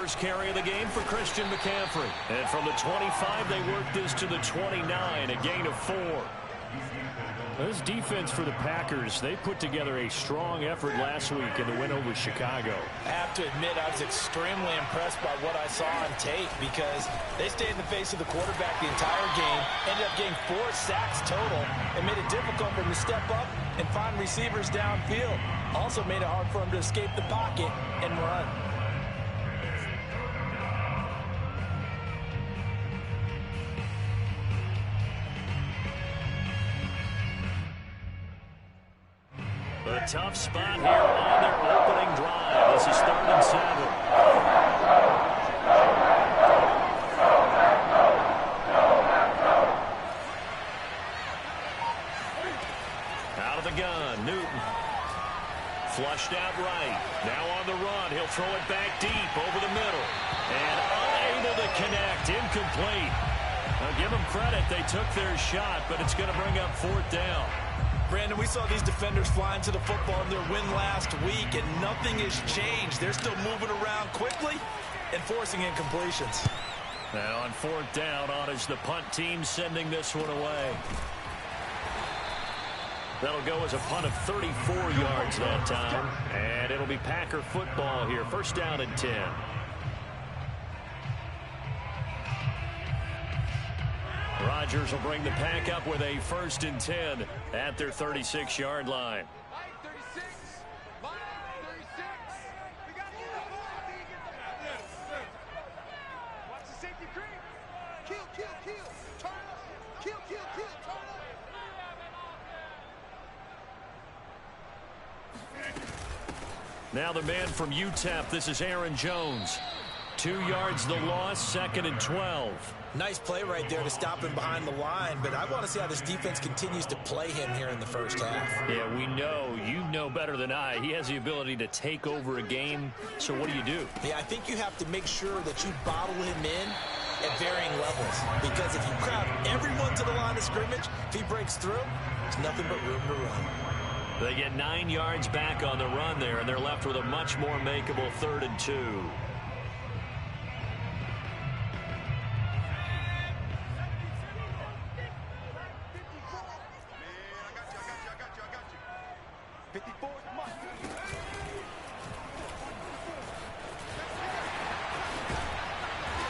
first carry of the game for Christian McCaffrey. And from the 25, they work this to the 29, a gain of 4. This defense for the Packers, they put together a strong effort last week in the win over Chicago. I have to admit, I was extremely impressed by what I saw on tape because they stayed in the face of the quarterback the entire game, ended up getting 4 sacks total, and made it difficult for him to step up and find receivers downfield. Also made it hard for him to escape the pocket and run. A tough spot here on their opening drive. This is 3rd and 7. Out of the gun, Newton. Flushed out right. Now on the run. He'll throw it back deep over the middle. And unable to connect. Incomplete. Now give them credit. They took their shot, but it's going to bring up 4th down. Brandon, we saw these defenders fly into the football in their win last week, and nothing has changed. They're still moving around quickly and forcing incompletions. Now on 4th down, on is the punt team sending this one away. That'll go as a punt of 34 yards that time, and it'll be Packer football here. 1st down and 10. Rodgers will bring the Pack up with a 1st and 10 at their 36-yard line. Now the man from UTEP, this is Aaron Jones. 2 yards the loss, 2nd and 12. Nice play right there to stop him behind the line, but I want to see how this defense continues to play him here in the 1st half. Yeah, we know. You know better than I. He has the ability to take over a game, so what do? Yeah, I think you have to make sure that you bottle him in at varying levels, because if you crowd everyone to the line of scrimmage, if he breaks through, there's nothing but room to run. They get 9 yards back on the run there, and they're left with a much more makeable 3rd and 2.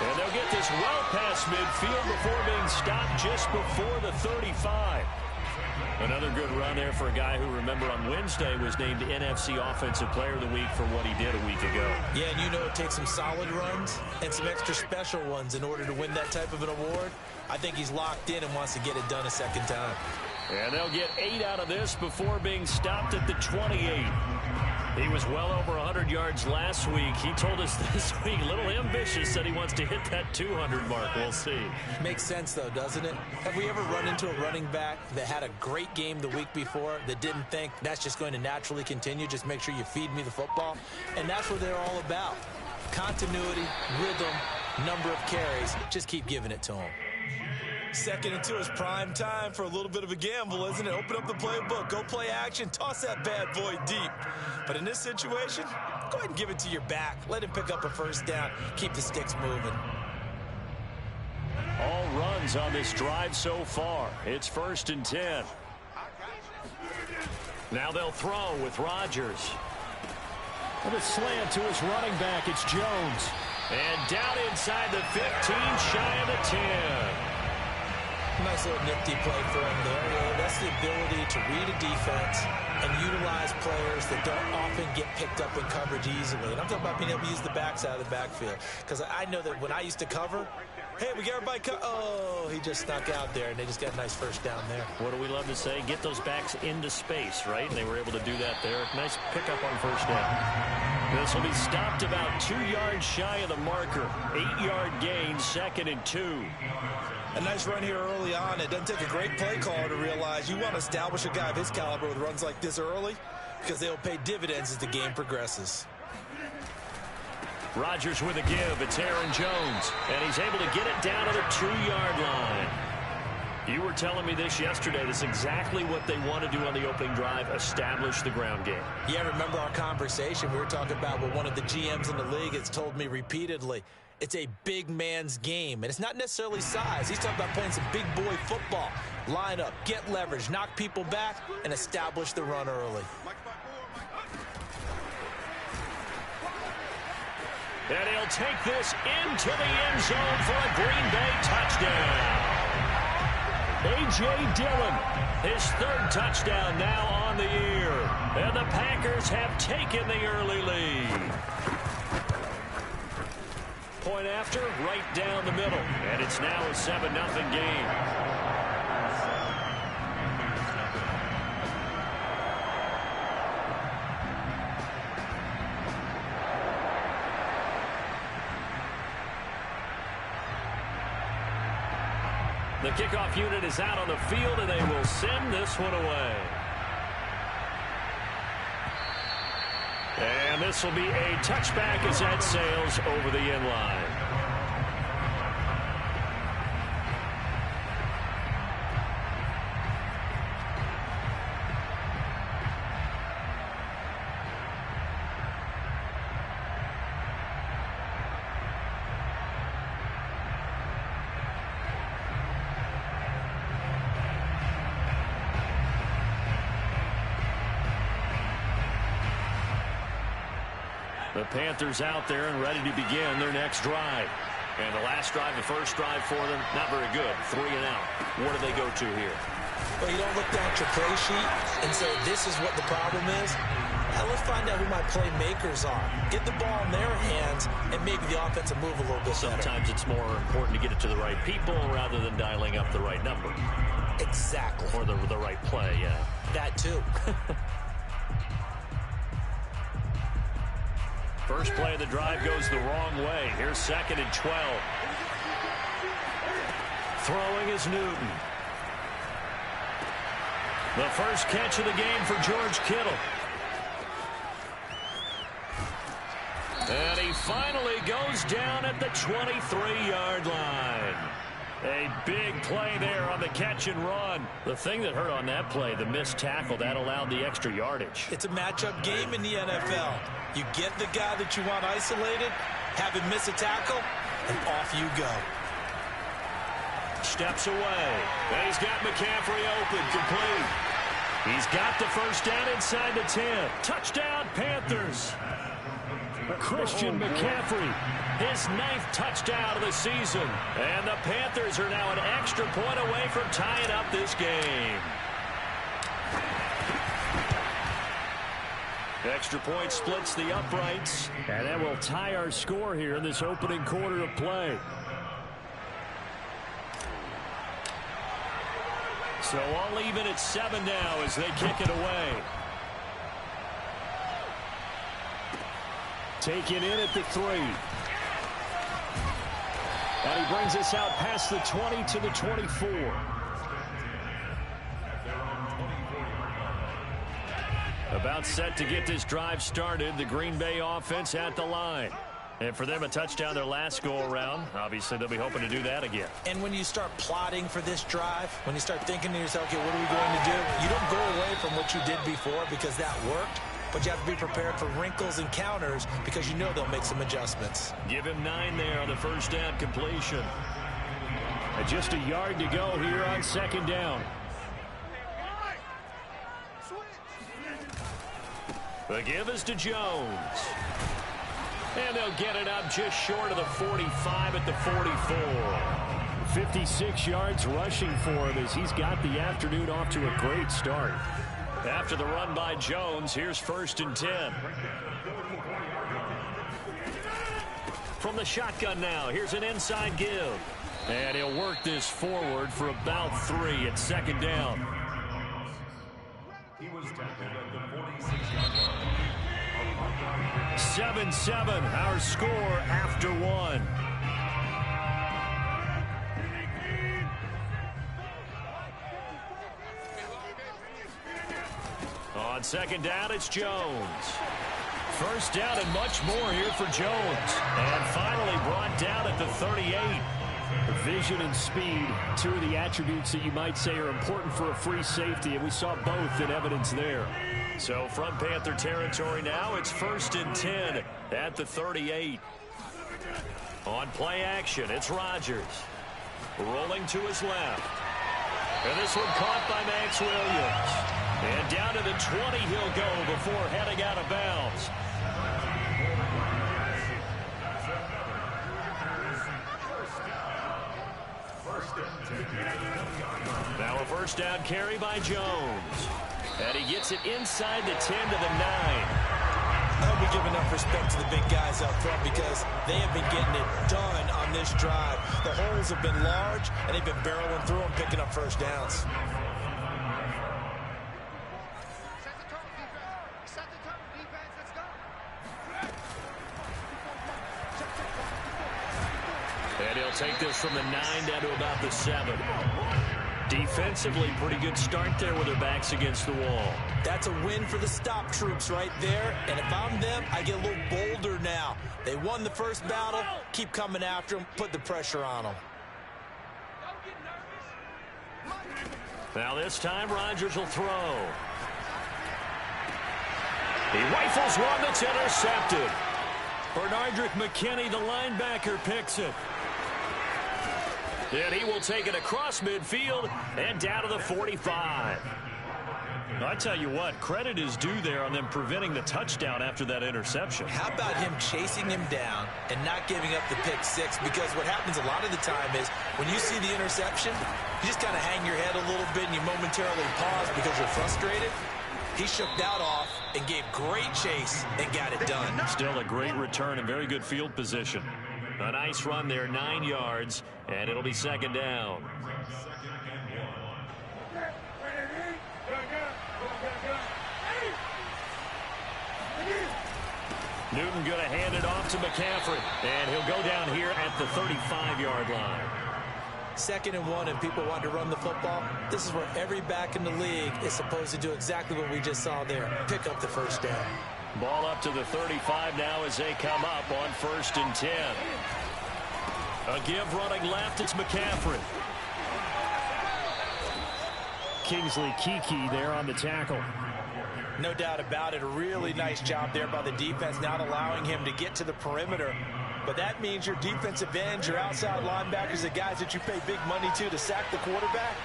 And they'll get this well past midfield before being stopped just before the 35. Another good run there for a guy who, remember, on Wednesday was named NFC Offensive Player of the Week for what he did a week ago. Yeah, and you know it takes some solid runs and some extra special ones in order to win that type of an award. I think he's locked in and wants to get it done a 2nd time. And they'll get 8 out of this before being stopped at the 28. He was well over 100 yards last week. He told us this week, a little ambitious, said he wants to hit that 200 mark. We'll see. Makes sense, though, doesn't it? Have we ever run into a running back that had a great game the week before that didn't think that's just going to naturally continue? Just make sure you feed me the football. And that's what they're all about. Continuity, rhythm, number of carries. Just keep giving it to them. 2nd and 2 is prime time for a little bit of a gamble, isn't it? Open up the playbook, go play action, toss that bad boy deep. But in this situation, go ahead and give it to your back. Let him pick up a 1st down. Keep the sticks moving. All runs on this drive so far. It's 1st and 10. Now they'll throw with Rodgers. With a slant to his running back, it's Jones. And down inside the 15, shy of the 10. Nice little nifty play for him there. Yeah, that's the ability to read a defense and utilize players that don't often get picked up in coverage easily. And I'm talking about being able to use the backside of the backfield. Because I know that when I used to cover, hey, we got everybody oh, he just snuck out there, and they just got a nice 1st down there. What do we love to say? Get those backs into space, right? And they were able to do that there. Nice pickup on 1st down. This will be stopped about 2 yards shy of the marker. 8-yard gain, 2nd and 2. A nice run here early on. It doesn't take a great play caller to realize you want to establish a guy of his caliber with runs like this early because they'll pay dividends as the game progresses. Rodgers with a give. It's Aaron Jones. And he's able to get it down to the 2-yard line. You were telling me this yesterday. This is exactly what they want to do on the opening drive, establish the ground game. Yeah, remember our conversation? We were talking about what one of the GMs in the league has told me repeatedly. It's a big man's game, and it's not necessarily size. He's talking about playing some big boy football. Line up, get leverage, knock people back, and establish the run early. And he'll take this into the end zone for a Green Bay touchdown. A.J. Dillon, his third touchdown now on the year. And the Packers have taken the early lead. Point after, right down the middle. And it's now a 7-0 game. The kickoff unit is out on the field, and they will send this one away. And this will be a touchback as that sails over the end line. The Panthers out there and ready to begin their next drive. And the last drive, the first drive for them, not very good. 3 and out. What do they go to here? Well, you don't look down at your play sheet and say, this is what the problem is. Now let's find out who my playmakers are. Get the ball in their hands, and maybe the offense will move a little bit better. Sometimes it's more important to get it to the right people rather than dialing up the right number. Exactly. Or the right play, yeah. That too. First play of the drive goes the wrong way. Here's 2nd and 12. Throwing is Newton. The first catch of the game for George Kittle. And he finally goes down at the 23-yard line. A big play there on the catch and run. The thing that hurt on that play, the missed tackle, that allowed the extra yardage. It's a matchup game in the NFL. You get the guy that you want isolated, have him miss a tackle, and off you go. Steps away. And he's got McCaffrey open, complete. He's got the first down inside the 10. Touchdown, Panthers. Christian McCaffrey, his 9th touchdown of the season. And the Panthers are now an extra point away from tying up this game. Extra point splits the uprights. And that will tie our score here in this opening quarter of play. So all even at 7 now as they kick it away. Taken in at the 3. And he brings us out past the 20 to the 24. About set to get this drive started. The Green Bay offense at the line. And for them, a touchdown their last go-around. Obviously, they'll be hoping to do that again. And when you start plotting for this drive, when you start thinking to yourself, okay, what are we going to do? You don't go away from what you did before because that worked. But you have to be prepared for wrinkles and counters because you know they'll make some adjustments. Give him 9 there on the first down completion. And just a yard to go here on 2nd down. The give is to Jones. And they'll get it up just short of the 45 at the 44. 56 yards rushing for him as he's got the afternoon off to a great start. After the run by Jones, here's 1st and 10. From the shotgun now, here's an inside give. And he'll work this forward for about 3 at 2nd down. He was tackled at the 46-yard line. 7-7, our score after 1. On 2nd down, it's Jones. First down and much more here for Jones. And finally brought down at the 38. Vision and speed, two of the attributes that you might say are important for a free safety, and we saw both in evidence there. So from Panther territory now, it's 1st and 10 at the 38. On play action, it's Rodgers. Rolling to his left. And this one caught by Max Williams. And down to the 20 he'll go before heading out of bounds. Now a first down carry by Jones. And he gets it inside the 10 to the 9. I hope we give enough respect to the big guys up front because they have been getting it done on this drive. The holes have been large, and they've been barreling through them, picking up first downs. And he'll take this from the 9 down to about the 7. Defensively, pretty good start there with their backs against the wall. That's a win for the stop troops right there. And if I'm them, I get a little bolder now. They won the first battle. Keep coming after them. Put the pressure on them. Now this time, Rodgers will throw. He rifles one that's intercepted. Bernardrick McKinney, the linebacker, picks it. And he will take it across midfield and down to the 45. I tell you what, credit is due there on them preventing the touchdown after that interception. How about him chasing him down and not giving up the pick six? Because what happens a lot of the time is when you see the interception, you just kind of hang your head a little bit and you momentarily pause because you're frustrated. He shook that off and gave great chase and got it done. Still a great return and very good field position. A nice run there, 9 yards, and it'll be second down. Newton going to hand it off to McCaffrey, and he'll go down here at the 35-yard line. 2nd and 1, and people want to run the football. This is where every back in the league is supposed to do exactly what we just saw there. Pick up the first down. Ball up to the 35 now as they come up on 1st and 10. A give running left, it's McCaffrey. Kingsley Kiki there on the tackle. No doubt about it. A really nice job there by the defense, not allowing him to get to the perimeter. But that means your defensive ends, your outside linebackers, the guys that you pay big money to sack the quarterback,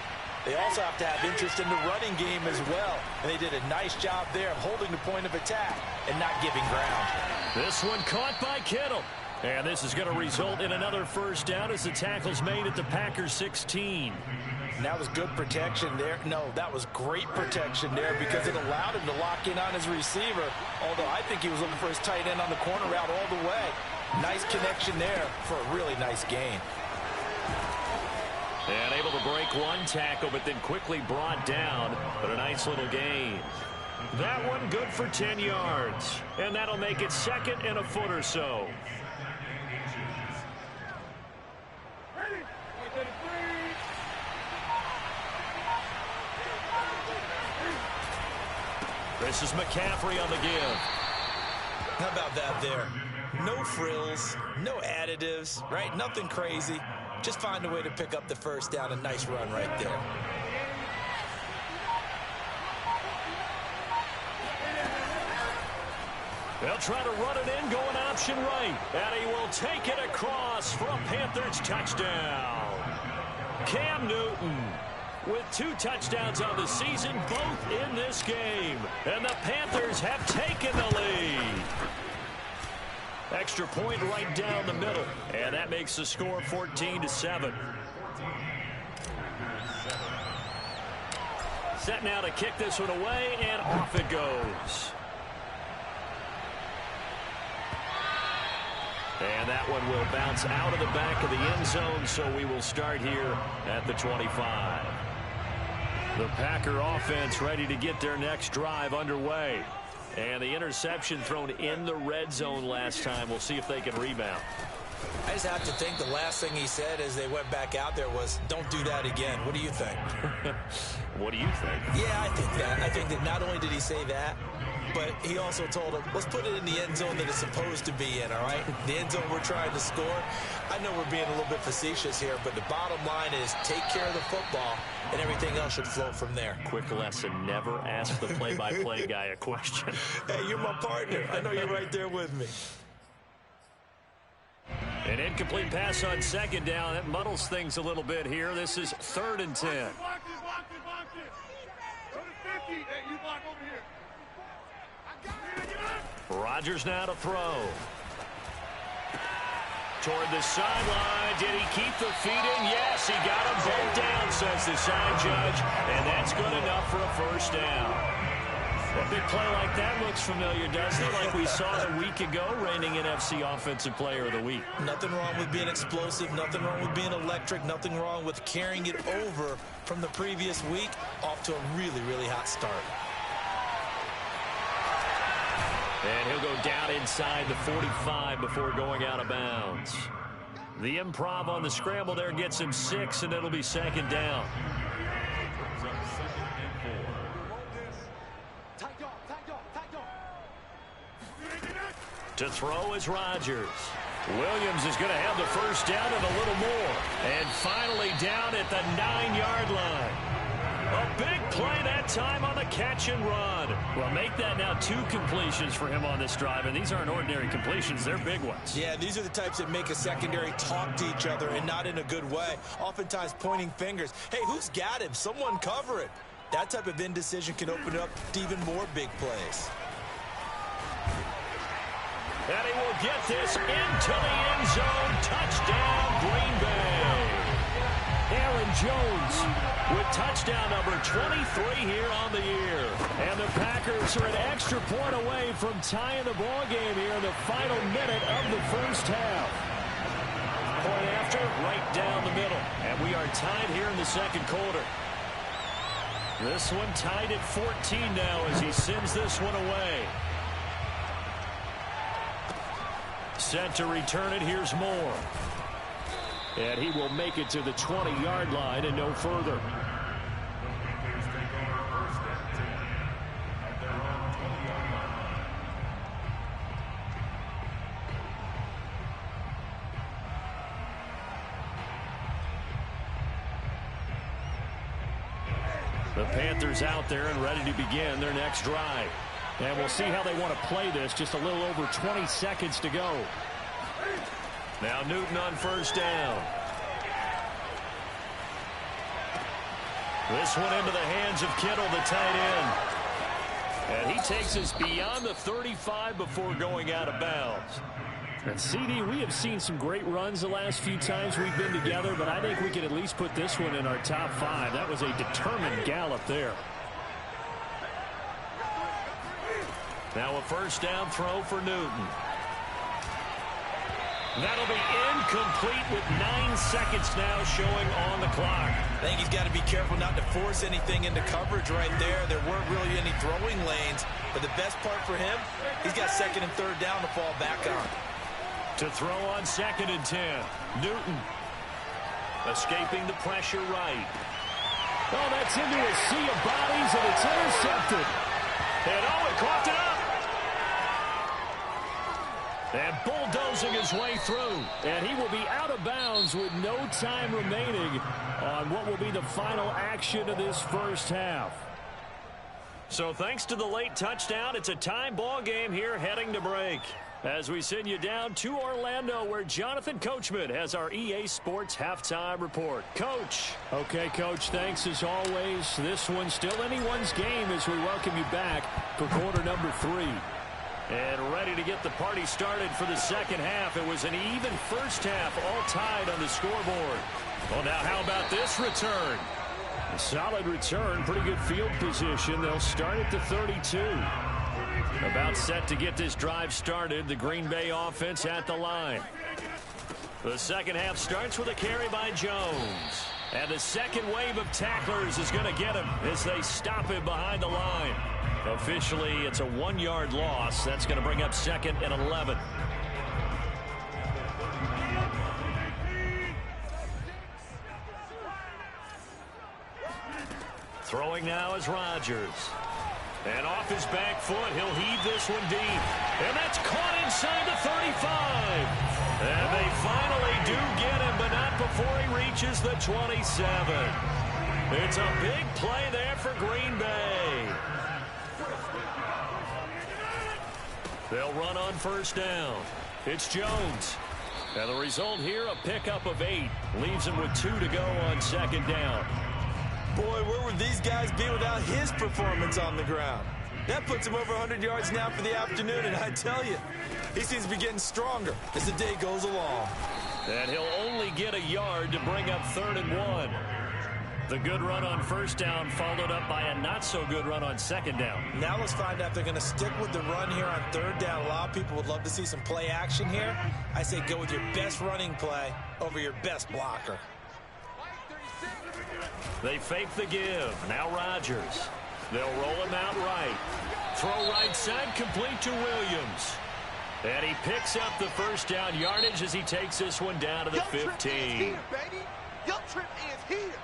they also have to have interest in the running game as well. And they did a nice job there of holding the point of attack and not giving ground. This one caught by Kittle. And this is going to result in another first down as the tackle's made at the Packers 16. And that was good protection there. No, that was great protection there because it allowed him to lock in on his receiver. Although I think he was looking for his tight end on the corner route all the way. Nice connection there for a really nice gain. And able to break one tackle, but then quickly brought down. But a nice little gain. That one good for 10 yards. And that'll make it 2nd and a foot or so. This is McCaffrey on the give. How about that there? No frills, no additives, right? Nothing crazy. Just find a way to pick up the first down. A nice run right there. They'll try to run it in, going option right. And he will take it across for a Panthers touchdown. Cam Newton with 2 touchdowns on the season, both in this game. And the Panthers have taken the lead. Extra point right down the middle. And that makes the score 14-7. Set now to kick this one away, and off it goes. And that one will bounce out of the back of the end zone, so we will start here at the 25. The Packer offense ready to get their next drive underway. And the interception thrown in the red zone last time. We'll see if they can rebound. I just have to think the last thing he said as they went back out there was, don't do that again. What do you think? What do you think? Yeah, I think that. I think that not only did he say that, but he also told him, let's put it in the end zone that it's supposed to be in, all right? The end zone we're trying to score. I know we're being a little bit facetious here, but the bottom line is take care of the football, and everything else should flow from there. Quick lesson, never ask the play-by-play guy a question. Hey, you're my partner. I know you're right there with me. An incomplete pass on second down. That muddles things a little bit here. This is 3rd and 10. Rodgers now to throw. Toward the sideline. Did he keep the feet in? Yes, he got them both down, says the sign judge. And that's good enough for a first down. A big play like that looks familiar, doesn't it? Like we saw a week ago, reigning NFC Offensive Player of the Week. Nothing wrong with being explosive. Nothing wrong with being electric. Nothing wrong with carrying it over from the previous week off to a really, really hot start. And he'll go down inside the 45 before going out of bounds. The improv on the scramble there gets him 6, and it'll be 2nd down. To throw is Rodgers. Williams is going to have the first down and a little more. And finally down at the 9-yard line. A big play that time on the catch and run. Well, make that now 2 completions for him on this drive, and these aren't ordinary completions. They're big ones. Yeah, these are the types that make a secondary talk to each other and not in a good way. Oftentimes pointing fingers. Hey, who's got him? Someone cover it. That type of indecision can open up to even more big plays. And he will get this into the end zone. Touchdown, Green Bay. Aaron Jones with touchdown number 23 here on the year. And the Packers are an extra point away from tying the ball game here in the final minute of the first half. Point after, right down the middle. And we are tied here in the second quarter. This one tied at 14 now as he sends this one away. Set to return it. Here's Moore. And he will make it to the 20-yard line and no further. The Panthers out there and ready to begin their next drive. And we'll see how they want to play this. Just a little over 20 seconds to go. Now Newton on first down. This one into the hands of Kittle, the tight end. And he takes us beyond the 35 before going out of bounds. And CD, we have seen some great runs the last few times we've been together, but I think we can at least put this one in our top 5. That was a determined gallop there. Now a first down throw for Newton. That'll be incomplete with 9 seconds now showing on the clock. I think he's got to be careful not to force anything into coverage right there. There weren't really any throwing lanes, but the best part for him, he's got 2nd and 3rd down to fall back on. To throw on 2nd and 10. Newton escaping the pressure right. Oh, that's into a sea of bodies, and it's intercepted. And it caught it up. And bulldozing his way through. And he will be out of bounds with no time remaining on what will be the final action of this first half. So thanks to the late touchdown, it's a tie ball game here heading to break. As we send you down to Orlando, where Jonathan Coachman has our EA Sports halftime report. Coach. Okay, Coach, thanks as always. This one's still anyone's game as we welcome you back for quarter number 3. And ready to get the party started for the second half. It was an even first half, all tied on the scoreboard. Well, now how about this return? A solid return, pretty good field position. They'll start at the 32. About set to get this drive started. The Green Bay offense at the line. The second half starts with a carry by Jones. And the second wave of tacklers is going to get him as they stop him behind the line. Officially, it's a 1-yard loss. That's going to bring up 2nd and 11. Throwing now is Rodgers. And off his back foot, he'll heave this one deep. And that's caught inside the 35. And they finally do get him, but not before he reaches the 27. It's a big play there for Green Bay. They'll run on first down. It's Jones. And the result here, a pickup of 8. Leaves him with 2 to go on second down. Boy, where would these guys be without his performance on the ground? That puts him over 100 yards now for the afternoon, and I tell you, he seems to be getting stronger as the day goes along. And he'll only get a yard to bring up 3rd and 1. The good run on first down followed up by a not-so-good run on second down. Now let's find out if they're going to stick with the run here on 3rd down. A lot of people would love to see some play action here. I say go with your best running play over your best blocker. They fake the give. Now Rodgers. They'll roll him out right. Throw right side, complete to Williams. And he picks up the first down yardage as he takes this one down to the 15. Your trip is here, baby. Your trip is here.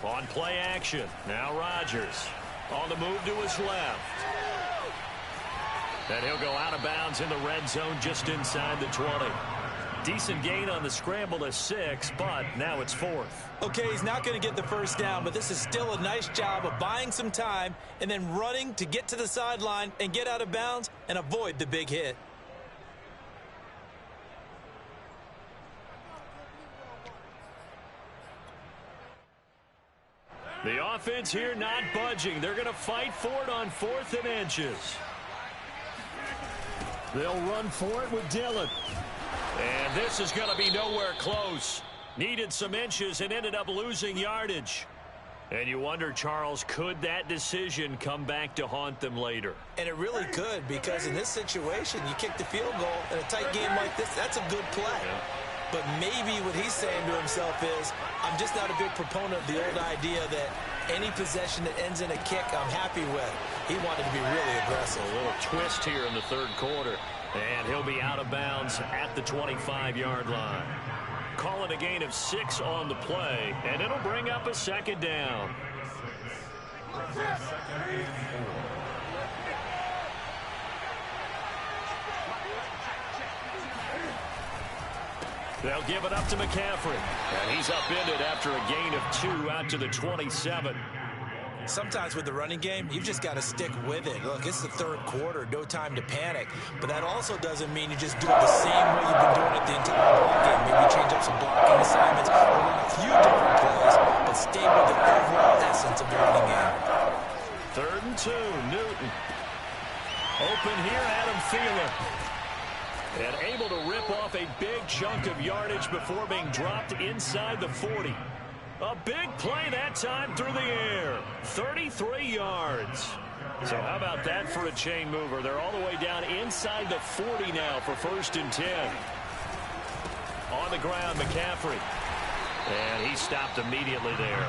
On play action, now Rodgers on the move to his left. And he'll go out of bounds in the red zone just inside the 20. Decent gain on the scramble to 6, but now it's 4th. Okay, he's not going to get the first down, but this is still a nice job of buying some time and then running to get to the sideline and get out of bounds and avoid the big hit. The offense here not budging. They're going to fight for it on 4th and inches. They'll run for it with Dillon. And this is going to be nowhere close. Needed some inches and ended up losing yardage. And you wonder, Charles, could that decision come back to haunt them later? And it really could, because in this situation, you kick the field goal in a tight game like this, that's a good play. Yeah. But maybe what he's saying to himself is, I'm just not a big proponent of the old idea that any possession that ends in a kick, I'm happy with. He wanted to be really aggressive. A little twist here in the 3rd quarter. And he'll be out of bounds at the 25-yard line. Call it a gain of 6 on the play, and it'll bring up a 2nd down. They'll give it up to McCaffrey. And he's upended after a gain of 2 out to the 27. Sometimes with the running game, you've just got to stick with it. Look, it's the 3rd quarter, no time to panic. But that also doesn't mean you just do it the same way you've been doing it the entire ball game. Maybe change up some blocking assignments or run a few different plays, but stay with the overall essence of the running game. 3rd and 2, Newton. Open here, Adam Thielen. And able to rip off a big chunk of yardage before being dropped inside the 40. A big play that time through the air. 33 yards. So how about that for a chain mover? They're all the way down inside the 40 now for 1st and 10. On the ground, McCaffrey. And he stopped immediately there.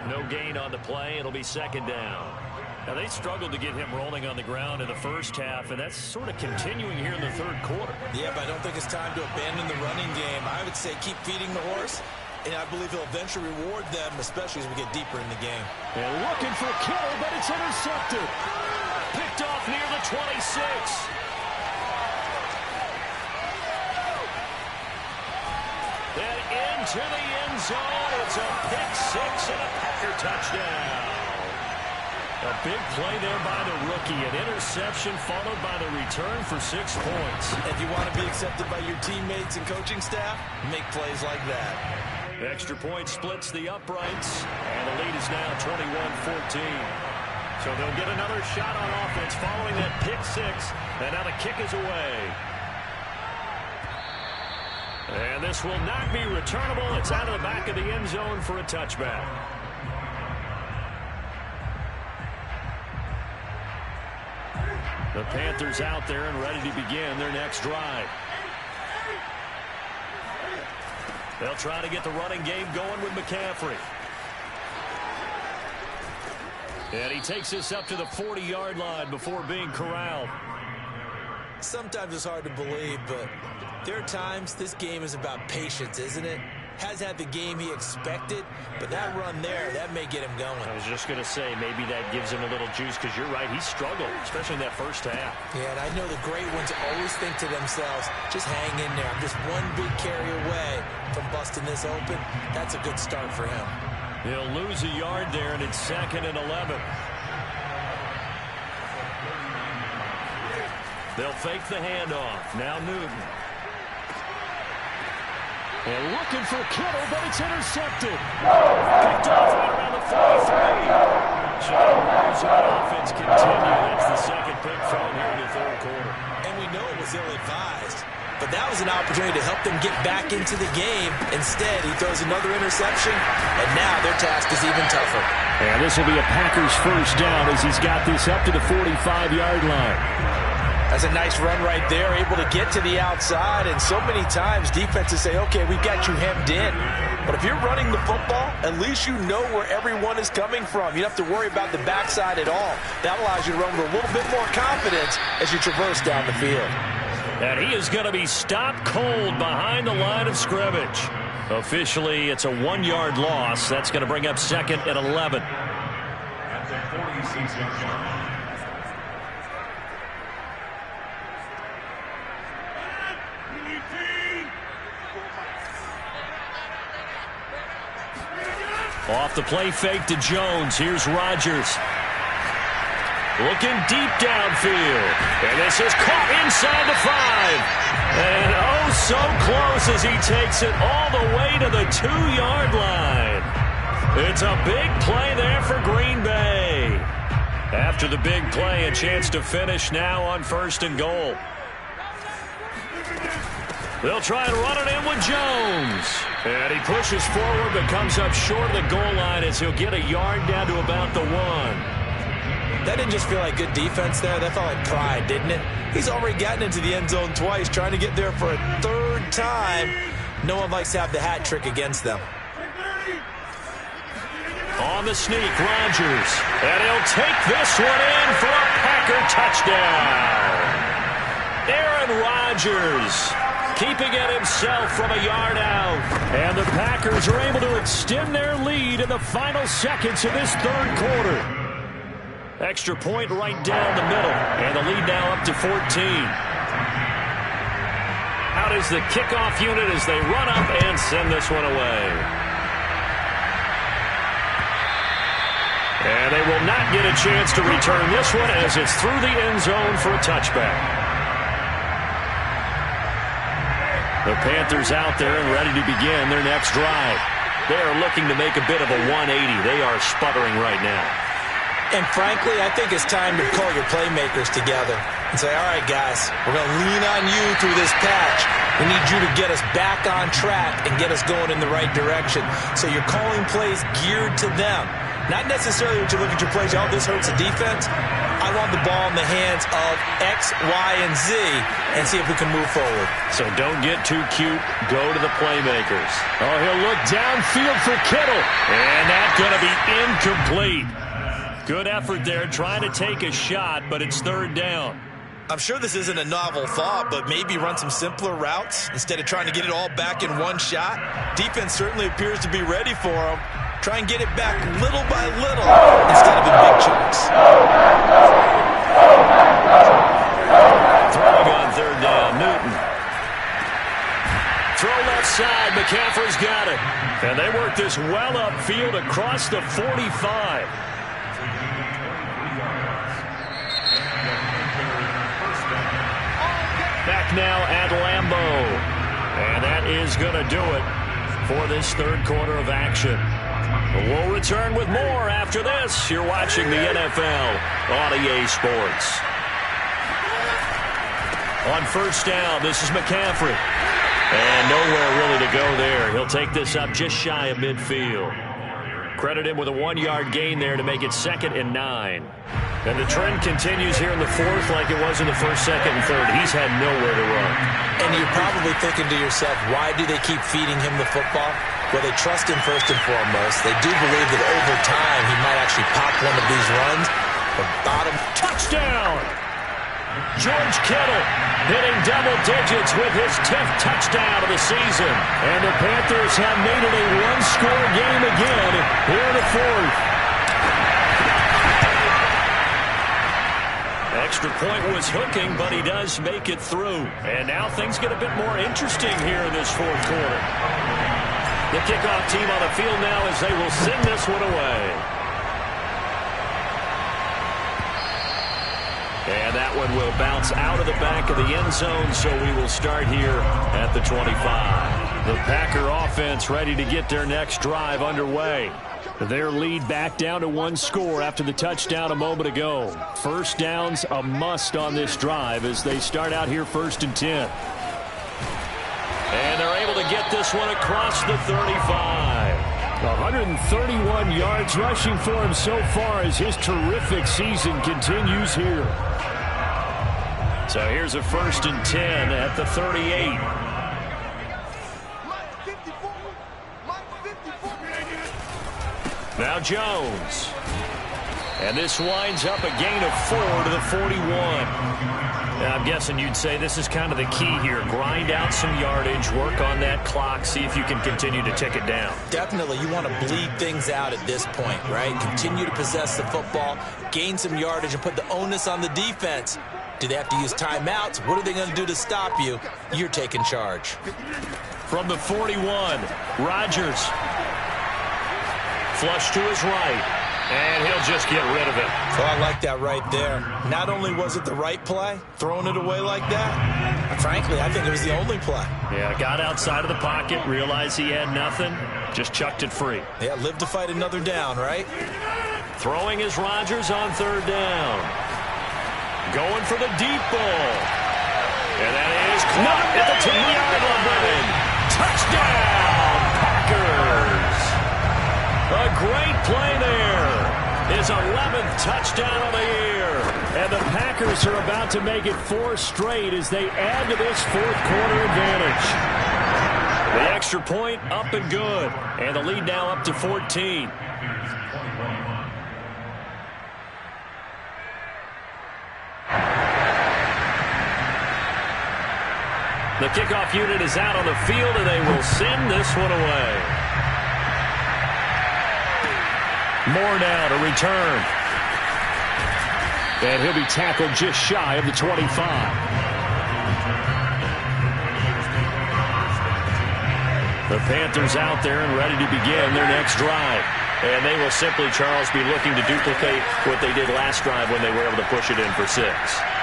No gain on the play. It'll be 2nd down. Now, they struggled to get him rolling on the ground in the first half, and that's sort of continuing here in the 3rd quarter. Yeah, but I don't think it's time to abandon the running game. I would say keep feeding the horse, and I believe he'll eventually reward them, especially as we get deeper in the game. And looking for Kittle, but it's intercepted. Picked off near the 26. And into the end zone. It's a pick 6 and a Packer touchdown. A big play there by the rookie. An interception followed by the return for 6 points. If you want to be accepted by your teammates and coaching staff, make plays like that. Extra point splits the uprights, and the lead is now 21-14. So they'll get another shot on offense following that pick 6, and now the kick is away. And this will not be returnable. It's out of the back of the end zone for a touchback. The Panthers out there and ready to begin their next drive. They'll try to get the running game going with McCaffrey. And he takes this up to the 40-yard line before being corralled. Sometimes it's hard to believe, but there are times this game is about patience, isn't it? Has had the game he expected, but that run there, that may get him going. I was just going to say, maybe that gives him a little juice, because you're right, he struggled, especially in that first half. Yeah, and I know the great ones always think to themselves, just hang in there. I'm just one big carry away from busting this open. That's a good start for him. He'll lose a yard there, and it's 2nd and 11. They'll fake the handoff. Now Newton. And looking for Kittle, but it's intercepted. Picked off right around the 43. So the rules of the offense continue. That's the second pick thrown here in the third quarter. And we know it was ill-advised, but that was an opportunity to help them get back into the game. Instead, he throws another interception, and now their task is even tougher. And this will be a Packers first down as he's got this up to the 45-yard line. That's a nice run right there, able to get to the outside, and so many times defenses say, okay, we've got you hemmed in. But if you're running the football, at least you know where everyone is coming from. You don't have to worry about the backside at all. That allows you to run with a little bit more confidence as you traverse down the field. And he is going to be stopped cold behind the line of scrimmage. Officially, it's a 1-yard loss. That's going to bring up 2nd and 11. At the 46-yard line. Off the play fake to Jones. Here's Rodgers. Looking deep downfield. And this is caught inside the 5. And oh, so close as he takes it all the way to the 2-yard line. It's a big play there for Green Bay. After the big play, a chance to finish now on 1st and goal. They'll try and run it in with Jones. And he pushes forward but comes up short of the goal line as he'll get a yard down to about the 1. That didn't just feel like good defense there. That felt like pride, didn't it? He's already gotten into the end zone twice, trying to get there for a 3rd time. No one likes to have the hat trick against them. On the sneak, Rodgers. And he'll take this one in for a Packer touchdown. Aaron Rodgers keeping it himself from a yard out. And the Packers are able to extend their lead in the final seconds of this 3rd quarter. Extra point right down the middle. And the lead now up to 14. Out is the kickoff unit as they run up and send this one away. And they will not get a chance to return this one as it's through the end zone for a touchback. The Panthers out there and ready to begin their next drive. They are looking to make a bit of a 180. They are sputtering right now. And frankly, I think it's time to call your playmakers together and say, all right, guys, we're going to lean on you through this patch. We need you to get us back on track and get us going in the right direction. So you're calling plays geared to them. Not necessarily that you look at your plays, oh, this hurts the defense. I want the ball in the hands of X, Y, and Z and see if we can move forward. So don't get too cute. Go to the playmakers. Oh, he'll look downfield for Kittle. And that's going to be incomplete. Good effort there trying to take a shot, but it's 3rd down. I'm sure this isn't a novel thought, but maybe run some simpler routes instead of trying to get it all back in one shot. Defense certainly appears to be ready for him. Try and get it back little by little instead of in big chunks. Throwing on 3rd down, Newton. Throw left side, McCaffrey's got it. And they work this well upfield across the 45. Back now at Lambeau. And that is going to do it for this 3rd quarter of action. We'll return with more after this. You're watching the NFL on EA Sports. On 1st down, this is McCaffrey. And nowhere really to go there. He'll take this up just shy of midfield. Credit him with a 1-yard gain there to make it 2nd and 9. And the trend continues here in the 4th like it was in the 1st, 2nd, and 3rd. He's had nowhere to run. And you're probably thinking to yourself, why do they keep feeding him the football? Well, they trust him first and foremost. They do believe that over time he might actually pop one of these runs. But bottom touchdown! George Kittle hitting double digits with his 10th touchdown of the season. And the Panthers have made it a one-score game again here in the fourth. Extra point was hooking, but he does make it through. And now things get a bit more interesting here in this fourth quarter. The kickoff team on the field now as they will send this one away. And that one will bounce out of the back of the end zone, so we will start here at the 25. The Packer offense ready to get their next drive underway. Their lead back down to one score after the touchdown a moment ago. First downs a must on this drive as they start out here 1st and 10. And they're able to get this one across the 35. 131 yards rushing for him so far as his terrific season continues here. So here's a 1st and 10 at the 38. Now Jones. And this winds up a gain of 4 to the 41. I'm guessing you'd say this is kind of the key here. Grind out some yardage, work on that clock, see if you can continue to tick it down. Definitely, you want to bleed things out at this point, right? Continue to possess the football, gain some yardage, and put the onus on the defense. Do they have to use timeouts? What are they going to do to stop you? You're taking charge. From the 41, Rodgers. Flush to his right. And he'll just get rid of it. Oh, I like that right there. Not only was it the right play, throwing it away like that, frankly, I think it was the only play. Yeah, got outside of the pocket, realized he had nothing, just chucked it free. Yeah, live to fight another down, right? Throwing is Rodgers on 3rd down. Going for the deep ball. And that is caught at the 10-yard line. Touchdown, Packers. A great play there. His 11th touchdown of the year. And the Packers are about to make it 4 straight as they add to this fourth quarter advantage. The extra point up and good. And the lead now up to 14. The kickoff unit is out on the field, and they will send this one away. Moore now to return. And he'll be tackled just shy of the 25. The Panthers out there and ready to begin their next drive. And they will simply, Charles, be looking to duplicate what they did last drive when they were able to push it in for 6.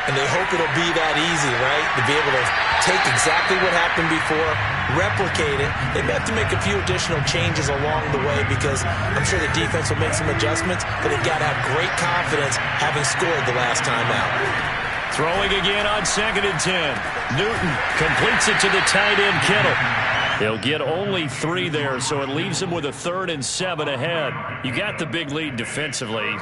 And they hope it'll be that easy, right? To be able to take exactly what happened before, replicate it. They may have to make a few additional changes along the way because I'm sure the defense will make some adjustments, but they've got to have great confidence having scored the last time out. Throwing again on 2nd and 10. Newton completes it to the tight end, Kittle. They'll get only 3 there, so it leaves them with a 3rd and 7 ahead. You got the big lead defensively.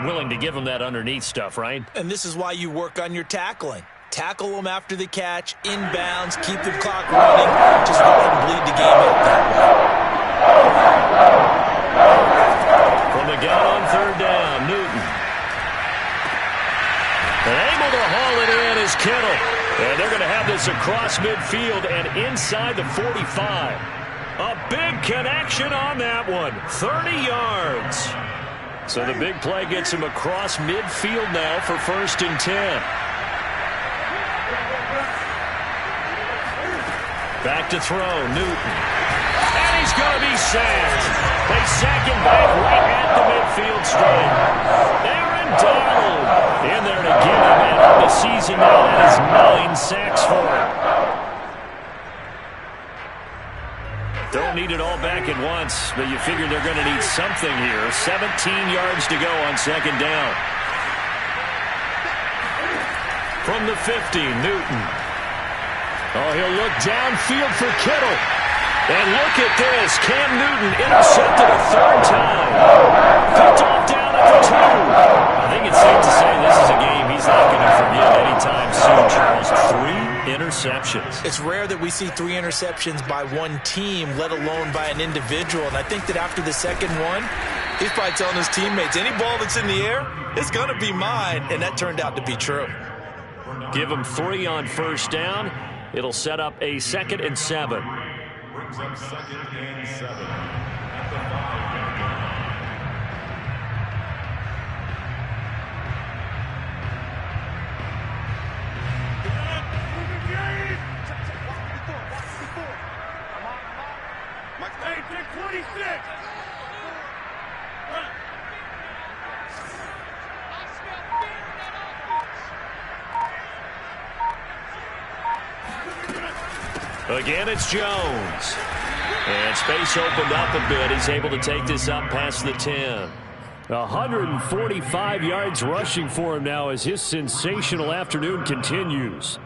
Willing to give them that underneath stuff, right? And this is why you work on your tackling. Tackle them after the catch, inbounds, keep the clock running. Just don't let them bleed the game out that way. From the gun on 3rd down, Newton. And able to haul it in is Kittle. And they're going to have this across midfield and inside the 45. A big connection on that one. 30 yards. So the big play gets him across midfield now for 1st and 10. Back to throw, Newton. And he's going to be sacked. They sack him back right at the midfield stripe. Aaron Donald in there to get him, and on the season now, that is 9 sacks for him. Don't need it all back at once, but you figure they're going to need something here. 17 yards to go on 2nd down. From the 50, Newton. Oh, he'll look downfield for Kittle. And look at this. Cam Newton intercepted a 3rd time. Picked off down at the 2. I think it's safe to say this is a game he's not going to forget anytime soon, Charles. 3 interceptions. interceptions. It's rare that we see 3 interceptions by one team, let alone by an individual. And I think that after the second one, he's probably telling his teammates, any ball that's in the air, it's going to be mine. And that turned out to be true. Give him 3 on first down. It'll set up a 2nd and 7. Brings up 2nd and 7 at the 5-yard line. Again, it's Jones. And space opened up a bit. He's able to take this up past the 10. 145 yards rushing for him now as his sensational afternoon continues.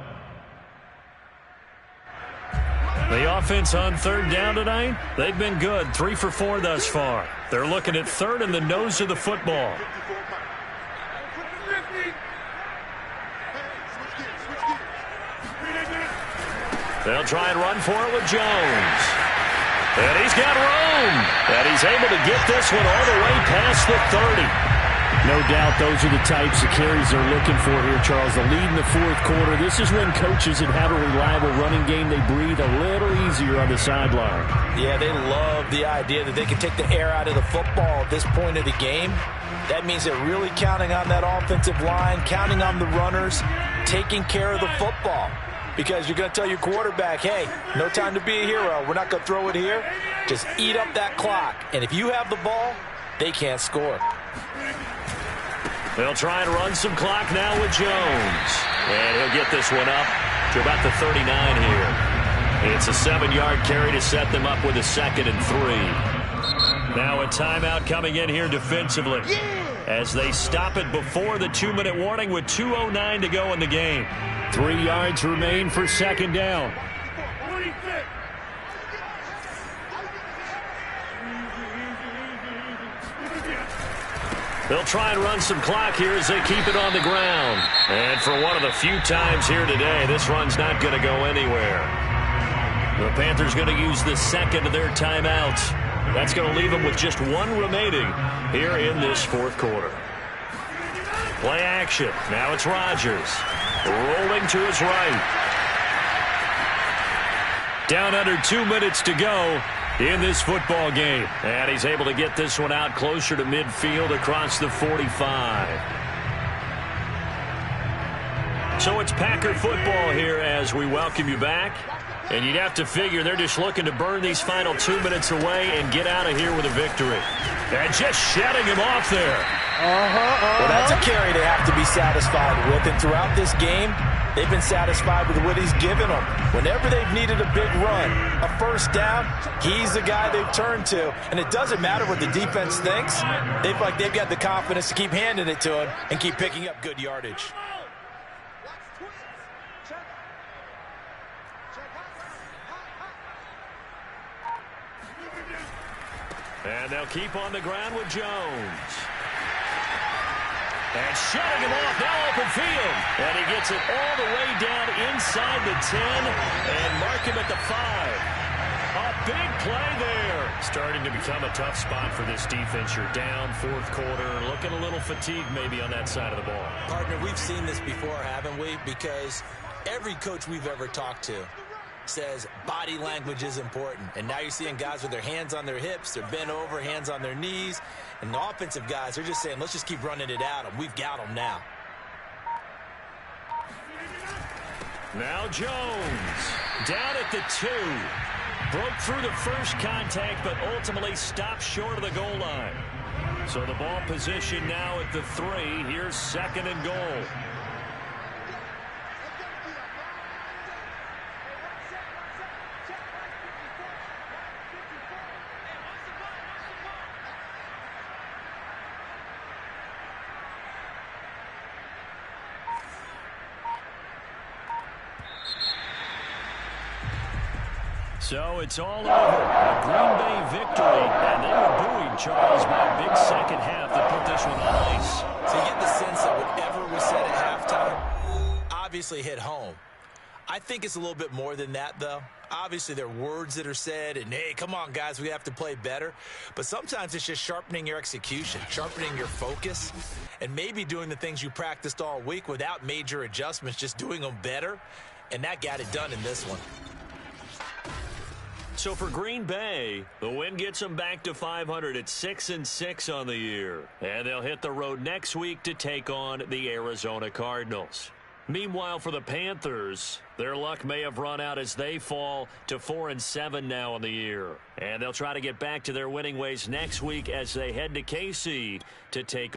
The offense on 3rd down tonight, they've been good. 3 for 4 thus far. They're looking at 3rd and the nose of the football. They'll try and run for it with Jones. And he's got room. And he's able to get this one all the way past the 30. No doubt those are the types of carries they're looking for here, Charles. The lead in the 4th quarter. This is when coaches that have a reliable running game, they breathe a little easier on the sideline. Yeah, they love the idea that they can take the air out of the football at this point of the game. That means they're really counting on that offensive line, counting on the runners, taking care of the football. Because you're going to tell your quarterback, hey, no time to be a hero. We're not going to throw it here. Just eat up that clock. And if you have the ball, they can't score. They'll try and run some clock now with Jones. And he'll get this one up to about the 39 here. It's a 7-yard carry to set them up with a 2nd and 3. Now a timeout coming in here defensively. As they stop it before the 2-minute warning with 2:09 to go in the game. 3 yards remain for 2nd down. They'll try and run some clock here as they keep it on the ground. And for one of the few times here today, this run's not going to go anywhere. The Panthers going to use the 2nd of their timeouts. That's going to leave them with just 1 remaining here in this 4th quarter. Play action. Now it's Rodgers. Rolling to his right. Down under 2 minutes to go in this football game. And he's able to get this one out closer to midfield across the 45. So it's Packer football here as we welcome you back. And you'd have to figure they're just looking to burn these final 2 minutes away and get out of here with a victory. And just shutting him off there. Well, that's a carry they have to be satisfied with. And throughout this game, they've been satisfied with what he's given them. Whenever they've needed a big run, a first down, he's the guy they've turned to. And it doesn't matter what the defense thinks. They feel like they've got the confidence to keep handing it to him and keep picking up good yardage. And they'll keep on the ground with Jones. And shutting him off, now open field. And he gets it all the way down inside the 10 and mark him at the 5. A big play there. Starting to become a tough spot for this defense. You're down 4th quarter, looking a little fatigued maybe on that side of the ball. Partner, we've seen this before, haven't we? Because every coach we've ever talked to says body language is important. And now you're seeing guys with their hands on their hips, they're bent over, hands on their knees. And the offensive guys, they're just saying, let's just keep running it at them. We've got them now. Now Jones down at the 2. Broke through the first contact, but ultimately stopped short of the goal line. So the ball position now at the 3. Here's 2nd and goal. So it's all over. A Green Bay victory. And they were buoyed, Charles, by a big second half that put this one on ice. So you get the sense that whatever was said at halftime obviously hit home. I think it's a little bit more than that, though. Obviously, there are words that are said, and, hey, come on, guys, we have to play better. But sometimes it's just sharpening your execution, sharpening your focus, and maybe doing the things you practiced all week without major adjustments, just doing them better. And that got it done in this one. So for Green Bay, the win gets them back to 500 at 6-6 on the year. And they'll hit the road next week to take on the Arizona Cardinals. Meanwhile, for the Panthers, their luck may have run out as they fall to 4-7 now on the year. And they'll try to get back to their winning ways next week as they head to KC to take